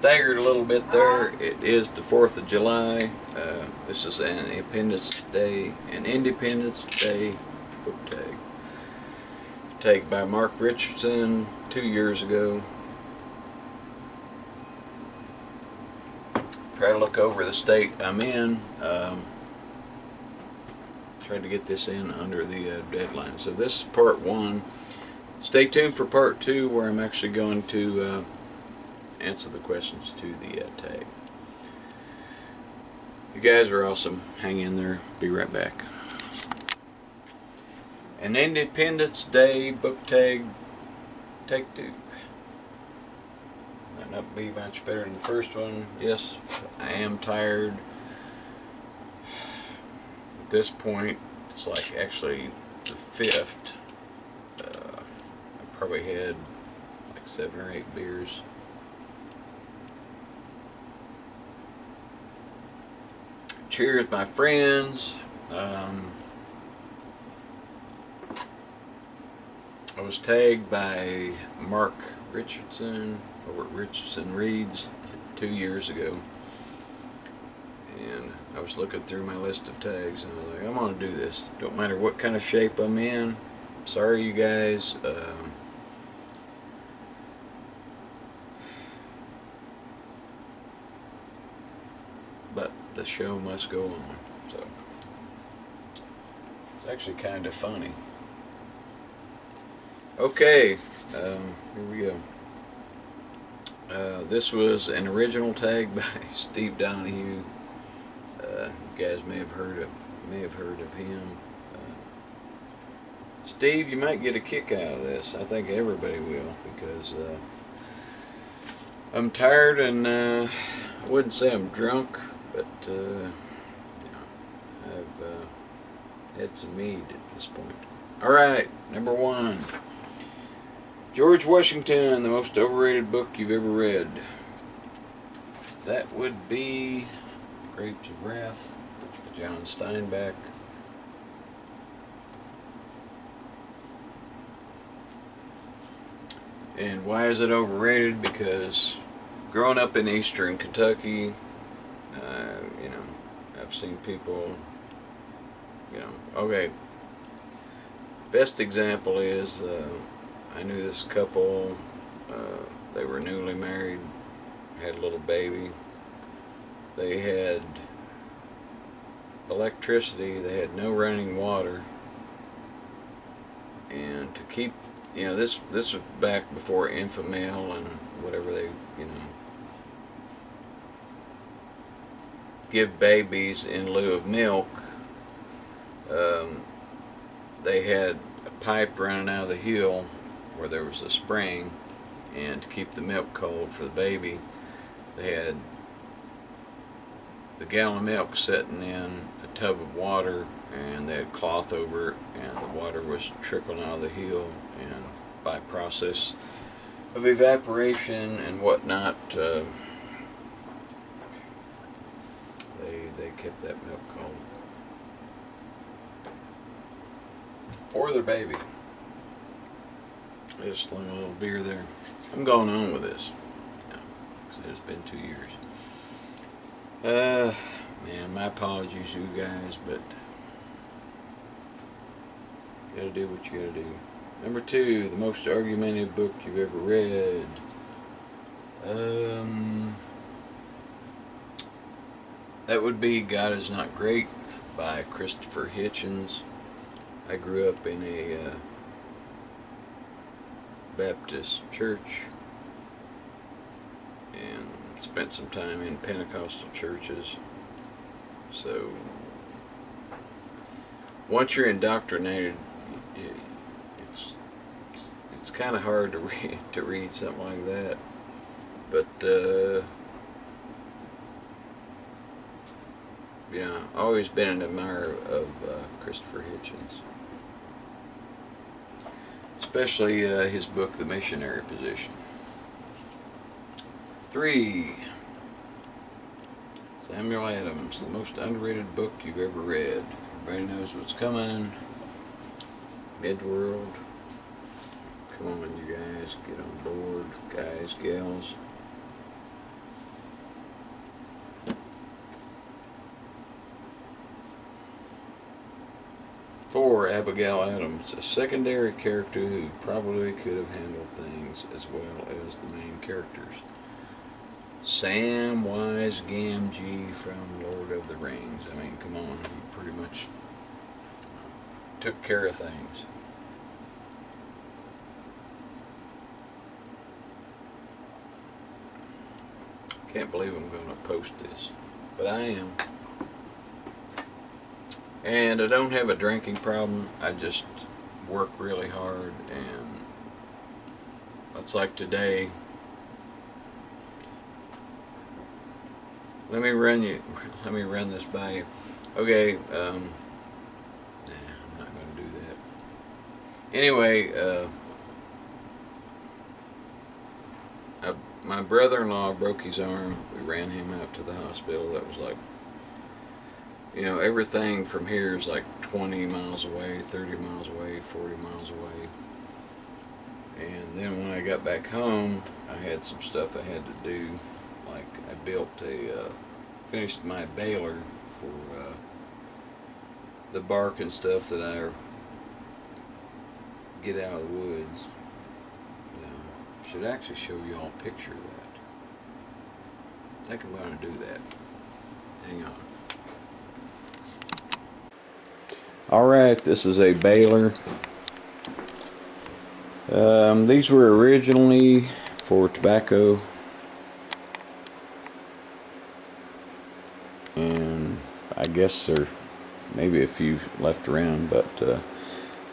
staggered a little bit there. It is the 4th of July. This is an Independence Day book tag. Tagged by Mark Richardson 2 years ago. Try to look over the state I'm in. Tried to get this in under the deadline. So this is part 1. Stay tuned for part 2, where I'm actually going to answer the questions to the tag. You guys are awesome. Hang in there. Be right back. An Independence Day book tag, take 2. Might not be much better than the first one. Yes, I am tired. At this point, it's like actually the 5th. I probably had like 7 or 8 beers. Cheers, my friends. I was tagged by Mark Richardson over at Richardson Reads 2 years ago, and I was looking through my list of tags, and I was like, I'm gonna do this. Don't matter what kind of shape I'm in. Sorry, you guys. But the show must go on. So it's actually kind of funny. Okay, here we go. This was an original tag by Steve Donoghue. You guys may have heard of him. Steve, you might get a kick out of this. I think everybody will, because I'm tired, and I wouldn't say I'm drunk, but you know, I've had some mead at this point. Alright, number 1. George Washington, the most overrated book you've ever read. That would be Grapes of Wrath by John Steinbeck. And why is it overrated? Because growing up in eastern Kentucky, you know, I've seen people, you know, okay, best example is, I knew this couple, they were newly married, had a little baby. They had electricity, they had no running water, and to keep, you know, this was back before Infamil and whatever they, you know, give babies in lieu of milk. They had a pipe running out of the hill where there was a spring, and to keep the milk cold for the baby, they had the gallon of milk sitting in a tub of water, and they had cloth over it, and the water was trickling out of the hill, and by process of evaporation and whatnot, they kept that milk cold for their baby. I just slung a little beer there. I'm going on with this, because it's been 2 years. Man, my apologies, you guys, but you gotta do what you gotta do. Number 2, the most argumentative book you've ever read. That would be God Is Not Great by Christopher Hitchens. I grew up in a Baptist church and spent some time in Pentecostal churches. So once you're indoctrinated, it's kind of hard to read something like that. But you know, I've always been an admirer of Christopher Hitchens, especially his book, The Missionary Position. 3. Samuel Adams, the most underrated book you've ever read. Everybody knows what's coming. Midworld. Come on, you guys, get on board, guys, gals. 4. Abigail Adams, a secondary character who probably could have handled things as well as the main characters. Samwise Gamgee from Lord of the Rings. I mean, come on, he pretty much took care of things. Can't believe I'm going to post this, but I am. And I don't have a drinking problem. I just work really hard, and it's like today. Let me run this by you. Okay, nah, I'm not going to do that. Anyway, my brother-in-law broke his arm. We ran him out to the hospital. That was like, you know, everything from here is like 20 miles away, 30 miles away, 40 miles away. And then when I got back home, I had some stuff I had to do. Like I finished my baler for the bark and stuff that I get out of the woods. Should actually show you all a picture of that. I think I'm going to do that. Hang on. Alright, this is a baler. These were originally for tobacco, and I guess there's maybe a few left around, but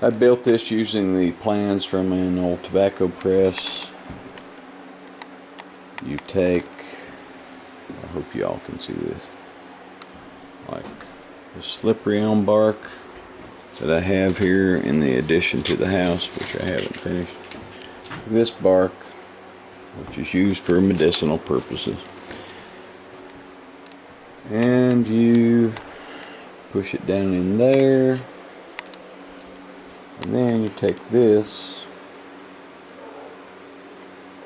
I built this using the plans from an old tobacco press. You take, I hope you all can see this, like the slippery elm bark that I have here in the addition to the house, which I haven't finished. This bark, which is used for medicinal purposes, and you push it down in there, and then you take this,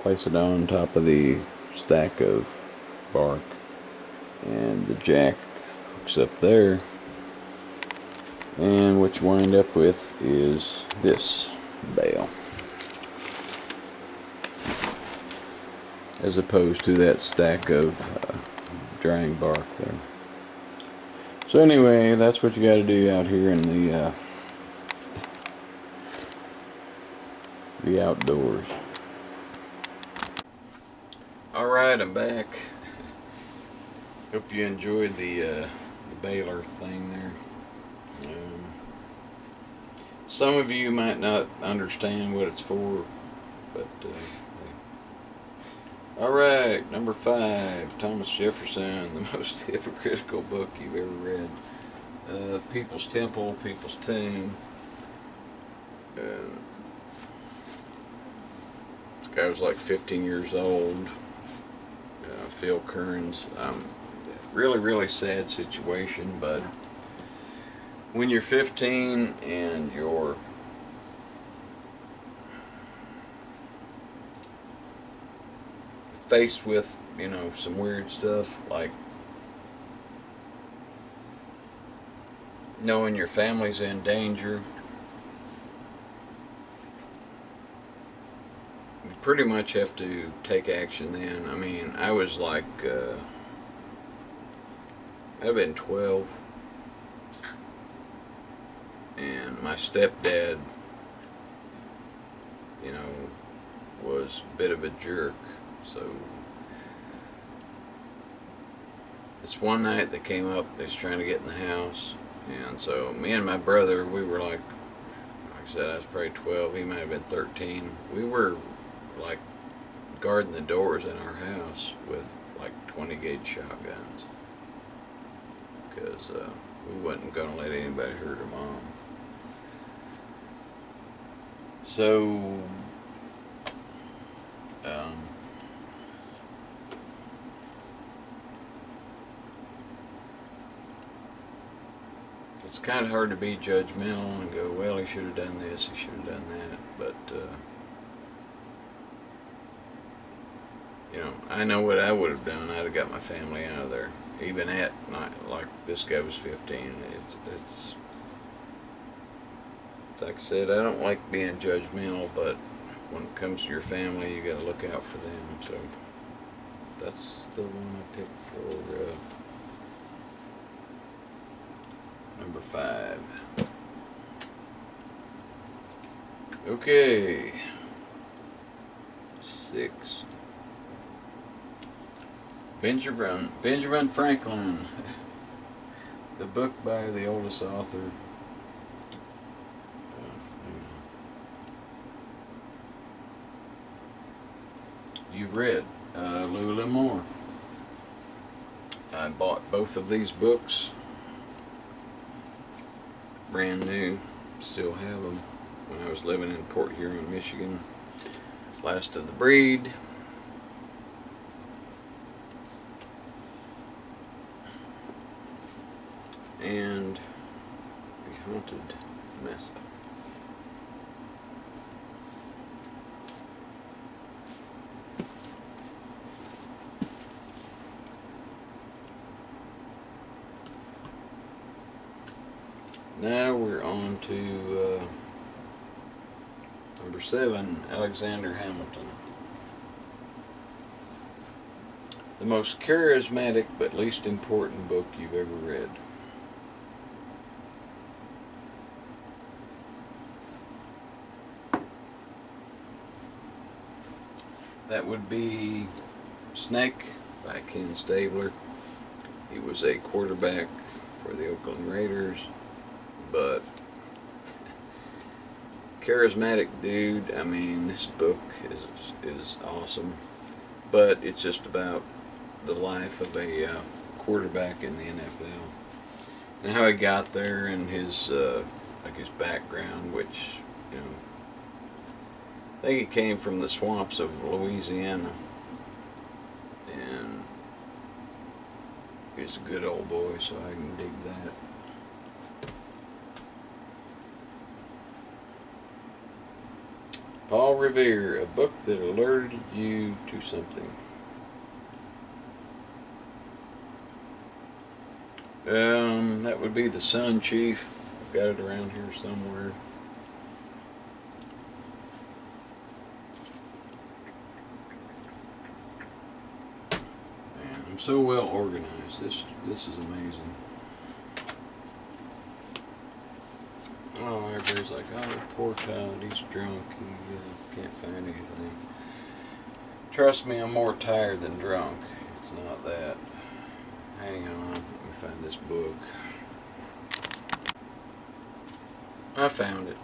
place it on top of the stack of bark, and the jack hooks up there, and what you wind up with is this bale, as opposed to that stack of drying bark there. So anyway, that's what you got to do out here in the outdoors. Alright, I'm back. Hope you enjoyed the baler thing there. Some of you might not understand what it's for, but alright, number 5, Thomas Jefferson, the most hypocritical book you've ever read. People's Temple, People's Tomb. This guy was like 15 years old. Phil Kearns. Really sad situation, but when you're 15 and you're faced with, you know, some weird stuff, like knowing your family's in danger, you pretty much have to take action then. I mean, I was like, I've been 12, and my stepdad, you know, was a bit of a jerk. So it's one night they came up, they was trying to get in the house, and so me and my brother, we were like I said, I was probably 12, he might have been 13. We were like guarding the doors in our house with like 20 gauge shotguns, because we wasn't going to let anybody hurt our mom. So it's kind of hard to be judgmental and go, well, he should have done this, he should have done that, but you know, I know what I would have done. I'd have got my family out of there, even at night. Like this guy was 15. It's like I said, I don't like being judgmental, but when it comes to your family, you got to look out for them. So that's the one I picked for number 5. Okay, 6. Benjamin Franklin, the book by the oldest author. You've read Lula Moore. I bought both of these books, brand new, still have them, when I was living in Port Huron, Michigan. Last of the Breed. And The Haunted Mesa. Now we're on to number 7, Alexander Hamilton. The most charismatic but least important book you've ever read. That would be Snake by Ken Stabler. He was a quarterback for the Oakland Raiders, but charismatic dude. I mean, this book is awesome, but it's just about the life of a quarterback in the NFL and how he got there, and his like his background, which, you know, I think he came from the swamps of Louisiana, and he's a good old boy, so I can dig that. Paul Revere, a book that alerted you to something. That would be The Sun Chief. I've got it around here somewhere. Man, I'm so well organized. This is amazing. Oh, everybody's like, oh, poor child, he's drunk, he can't find anything. Trust me, I'm more tired than drunk. It's not that. Hang on, let me find this book. I found it.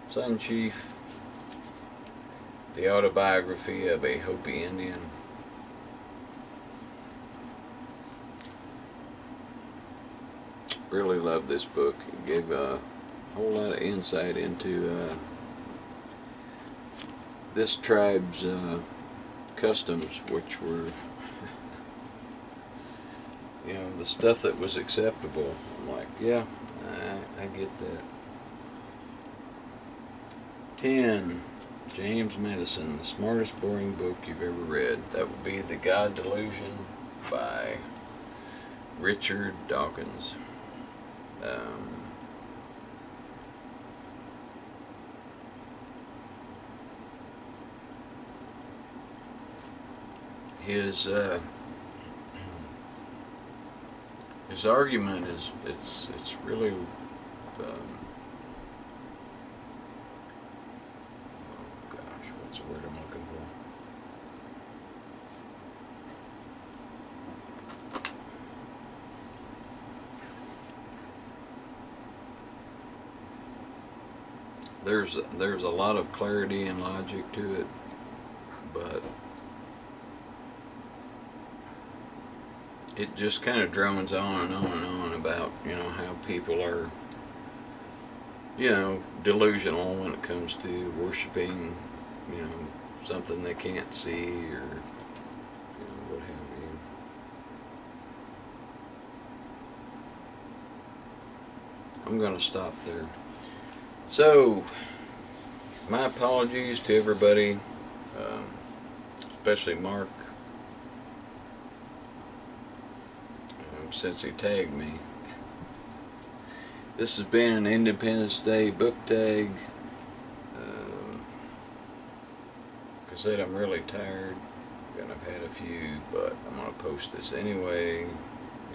Sun Chief, the autobiography of a Hopi Indian. Really love this book. It gave a whole lot of insight into this tribe's customs, which were, you know, the stuff that was acceptable. I'm like, yeah, I get that. 10. James Madison, the smartest boring book you've ever read. That would be The God Delusion by Richard Dawkins. His argument is it's really oh gosh, what's the word I'm looking for? There's a lot of clarity and logic to it, but it just kind of drones on and on and on about, you know, how people are, you know, delusional when it comes to worshiping, you know, something they can't see, or, you know, what have you. I'm going to stop there. So, my apologies to everybody, especially Mark, since he tagged me. This has been an Independence Day book tag. Like I said, I'm really tired, and I've had a few, but I'm going to post this anyway. You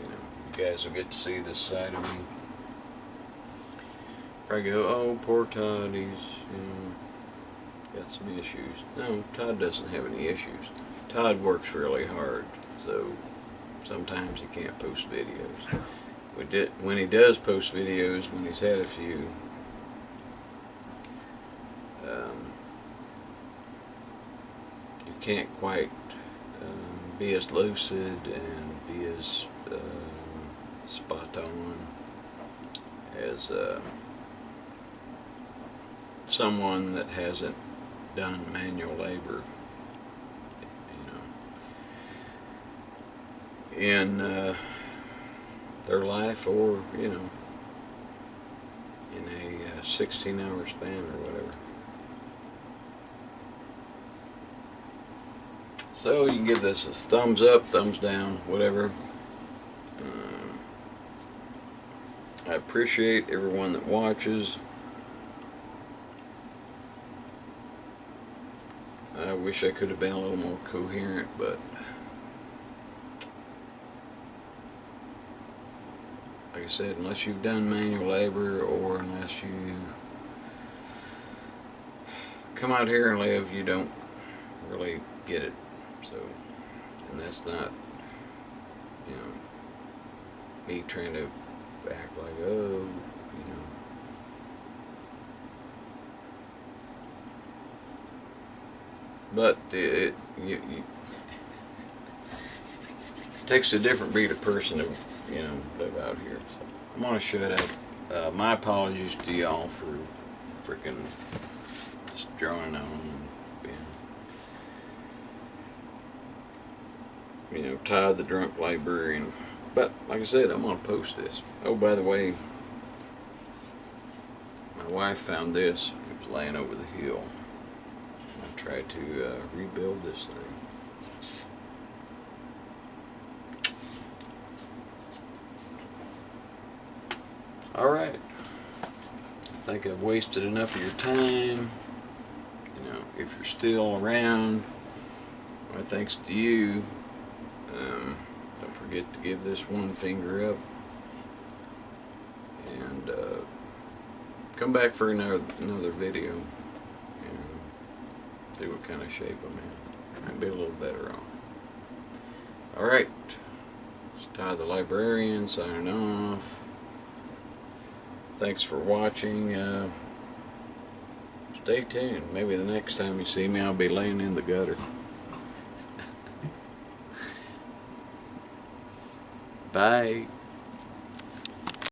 know, you guys will get to see this side of me. Probably go, oh, poor Todd, he's, you know, got some issues. No, Todd doesn't have any issues. Todd works really hard, so sometimes he can't post videos. When he does post videos, when he's had a few, you can't quite be as lucid and be as spot on as someone that hasn't done manual labor, you know, in their life, or you know, in a 16-hour span or whatever. So you can give this a thumbs up, thumbs down, whatever. I appreciate everyone that watches. I wish I could have been a little more coherent, but like I said, unless you've done manual labor, or unless you come out here and live, you don't really get it. So, and that's not, you know, me trying to act like, oh, you know. But it takes a different breed of person to, you know, live out here. So I'm gonna shut up. My apologies to y'all for freaking just drawing on and being, you know, Todd the drunk librarian. But like I said, I'm gonna post this. Oh, by the way, my wife found this. It was laying over the hill. I tried to rebuild this thing. Alright, I think I've wasted enough of your time. You know, if you're still around, my thanks to you. Don't forget to give this one finger up, and come back for another video and see what kind of shape I'm in. Might be a little better off. Alright, it's Todd the Librarian signing off. Thanks for watching. Stay tuned. Maybe the next time you see me, I'll be laying in the gutter. Bye.